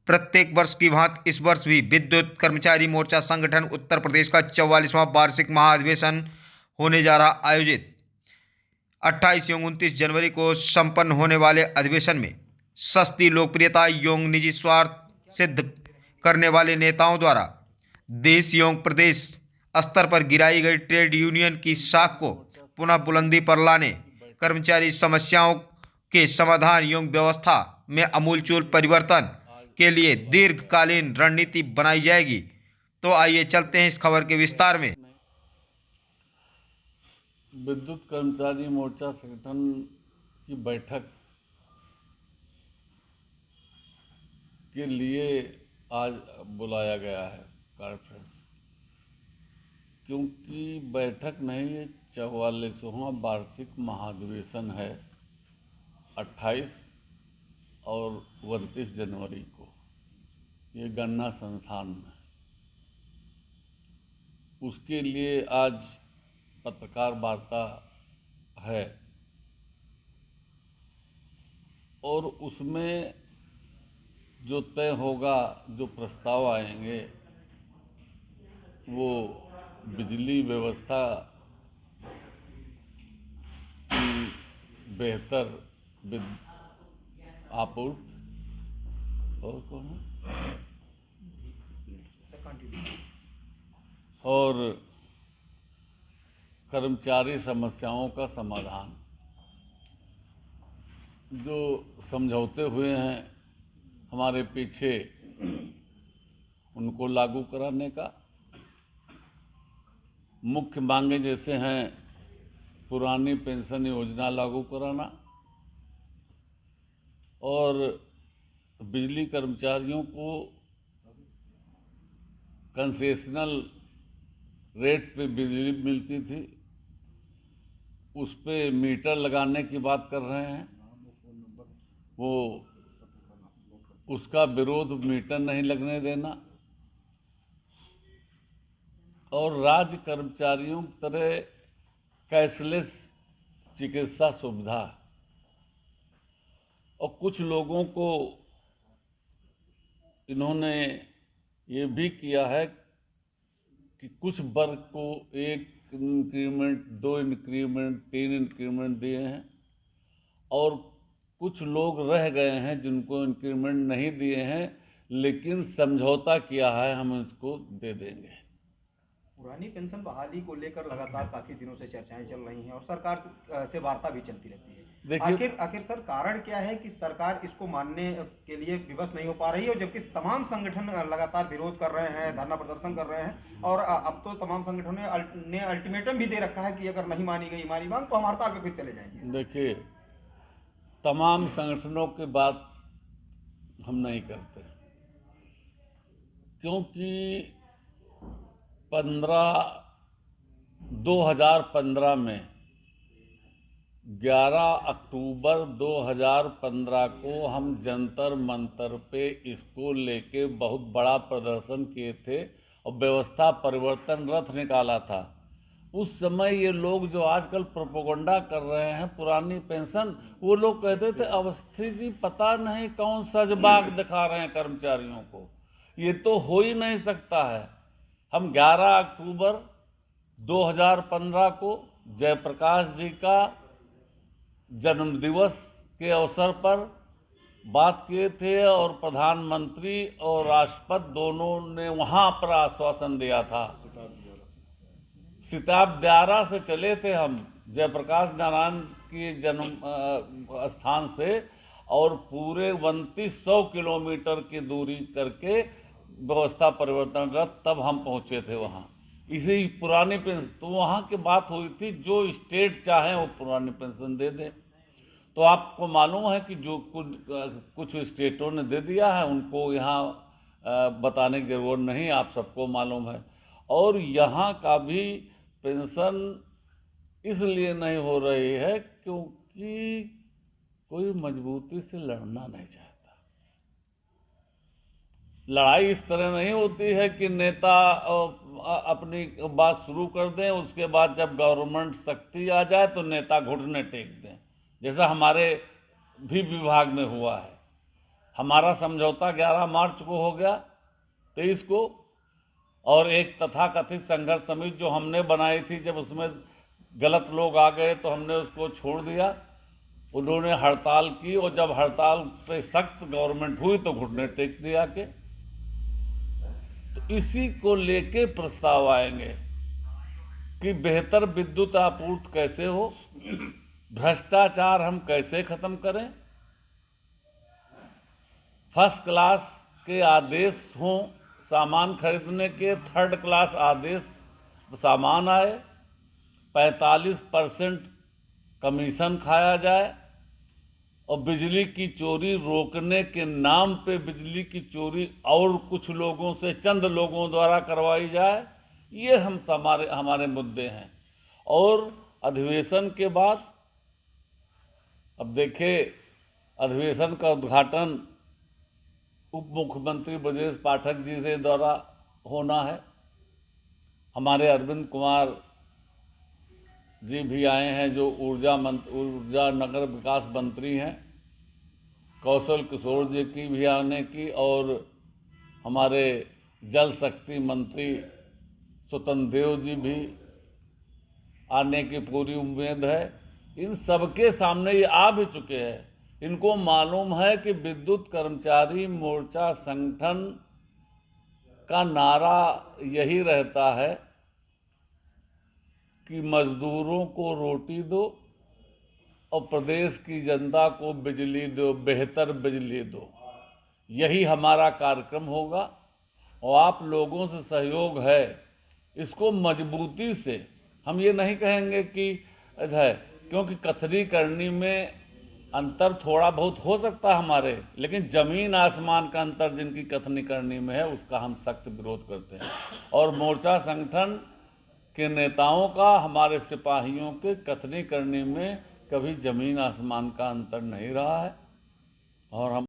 प्रत्येक वर्ष की भांति इस वर्ष भी विद्युत कर्मचारी मोर्चा संगठन उत्तर प्रदेश का 44वां वार्षिक महाधिवेशन होने जा रहा। आयोजित 28 एवं 29 जनवरी को संपन्न होने वाले अधिवेशन में सस्ती लोकप्रियता एवं निजी स्वार्थ सिद्ध करने वाले नेताओं द्वारा देश एवं प्रदेश स्तर पर गिराई गई ट्रेड यूनियन की साख को पुनः बुलंदी पर लाने, कर्मचारी समस्याओं के समाधान एवं व्यवस्था में आमूलचूल परिवर्तन के लिए दीर्घकालीन रणनीति बनाई जाएगी। तो आइए चलते हैं इस खबर के विस्तार में। विद्युत कर्मचारी मोर्चा संगठन की बैठक के लिए आज बुलाया गया है कॉन्फ्रेंस, क्योंकि बैठक नहीं, ये 44वां वार्षिक महाधिवेशन है 28 और 29 जनवरी को ये गन्ना संस्थान में। उसके लिए आज पत्रकार वार्ता है और उसमें जो तय होगा, जो प्रस्ताव आएंगे, वो बिजली व्यवस्था की बेहतर आपूर्ति और कौन है और कर्मचारी समस्याओं का समाधान, जो समझौते हुए हैं हमारे पीछे, उनको लागू कराने का। मुख्य मांगे जैसे हैं पुरानी पेंशन योजना लागू कराना और बिजली कर्मचारियों को कंसेशनल रेट पे बिजली मिलती थी, उस पे मीटर लगाने की बात कर रहे हैं। वो उसका विरोध, मीटर नहीं लगने देना और राज्य कर्मचारियों की तरह कैशलेस चिकित्सा सुविधा। और कुछ लोगों को इन्होंने ये भी किया है कि कुछ वर्ग को 1 इंक्रीमेंट, 2 इंक्रीमेंट, 3 इंक्रीमेंट दिए हैं और कुछ लोग रह गए हैं जिनको इंक्रीमेंट नहीं दिए हैं, लेकिन समझौता किया है हम इसको दे देंगे। पुरानी पेंशन बहाली को लेकर लगातार काफी दिनों से चर्चाएं चल रही हैं और सरकार से वार्ता भी चलती रहती है। आखिर सर कारण क्या है कि सरकार इसको मानने के लिए विवश नहीं हो पा रही है, और जबकि तमाम संगठन लगातार विरोध कर रहे हैं, धरना प्रदर्शन कर रहे हैं और अब तो तमाम संगठनों ने अल्टीमेटम भी दे रखा है कि अगर नहीं मानी गई हमारी मांग तो हम हड़ताल पे फिर चले जाएंगे। देखिए, तमाम संगठनों की बात हम नहीं करते, क्योंकि 2015 में 11 अक्टूबर 2015 को हम जंतर मंतर पे इसको लेके बहुत बड़ा प्रदर्शन किए थे और व्यवस्था परिवर्तन रथ निकाला था। उस समय ये लोग जो आजकल प्रोपेगेंडा कर रहे हैं पुरानी पेंशन, वो लोग कहते थे अवस्थी जी पता नहीं कौन सजबाग दिखा रहे हैं कर्मचारियों को, ये तो हो ही नहीं सकता है। हम 11 अक्टूबर 2015 को जयप्रकाश जी का जन्मदिवस के अवसर पर बात किए थे और प्रधानमंत्री और राष्ट्रपति दोनों ने वहाँ पर आश्वासन दिया था। सिताब द्वारा से चले थे हम जयप्रकाश नारायण के जन्म स्थान से और पूरे 2900 किलोमीटर की दूरी करके व्यवस्था परिवर्तन रथ, तब हम पहुंचे थे वहाँ। इसी पुरानी पेंशन, तो वहाँ की बात हुई थी जो स्टेट चाहे वो पुरानी पेंशन दे दे। तो आपको मालूम है कि जो कुछ स्टेटों ने दे दिया है, उनको यहाँ बताने की जरूरत नहीं, आप सबको मालूम है। और यहाँ का भी पेंशन इसलिए नहीं हो रही है क्योंकि कोई मजबूती से लड़ना नहीं चाहता। लड़ाई इस तरह नहीं होती है कि नेता अपनी बात शुरू कर दें, उसके बाद जब गवर्नमेंट शक्ति आ जाए तो नेता घुटने टेक दें, जैसा हमारे भी विभाग में हुआ है। हमारा समझौता 11 मार्च को हो गया 23 को, और एक तथाकथित संघर्ष समिति जो हमने बनाई थी, जब उसमें गलत लोग आ गए तो हमने उसको छोड़ दिया। उन्होंने हड़ताल की और जब हड़ताल पे सख्त गवर्नमेंट हुई तो घुटने टेक दिया के। तो इसी को लेके प्रस्ताव आएंगे कि बेहतर विद्युत आपूर्ति कैसे हो, भ्रष्टाचार हम कैसे खत्म करें, फर्स्ट क्लास के आदेश हों सामान खरीदने के, थर्ड क्लास आदेश सामान आए, 45% कमीशन खाया जाए, और बिजली की चोरी रोकने के नाम पे बिजली की चोरी और कुछ लोगों से, चंद लोगों द्वारा करवाई जाए। ये हमारे मुद्दे हैं। और अधिवेशन के बाद, अब देखिए, अधिवेशन का उद्घाटन उप मुख्यमंत्री ब्रजेश पाठक जी से द्वारा होना है। हमारे अरविंद कुमार जी भी आए हैं, जो ऊर्जा नगर विकास मंत्री हैं, कौशल किशोर जी की भी आने की, और हमारे जल शक्ति मंत्री स्वतंत्र देव जी भी आने की पूरी उम्मीद है। इन सबके सामने ये आ भी चुके हैं। इनको मालूम है कि विद्युत कर्मचारी मोर्चा संगठन का नारा यही रहता है कि मजदूरों को रोटी दो और प्रदेश की जनता को बिजली दो, बेहतर बिजली दो। यही हमारा कार्यक्रम होगा और आप लोगों से सहयोग है। इसको मजबूती से, हम ये नहीं कहेंगे कि है, क्योंकि कथनी करनी में अंतर थोड़ा बहुत हो सकता है हमारे, लेकिन जमीन आसमान का अंतर जिनकी कथनी करनी में है, उसका हम सख्त विरोध करते हैं। और मोर्चा संगठन के नेताओं का हमारे सिपाहियों के कथनी करने में कभी जमीन आसमान का अंतर नहीं रहा है। और हम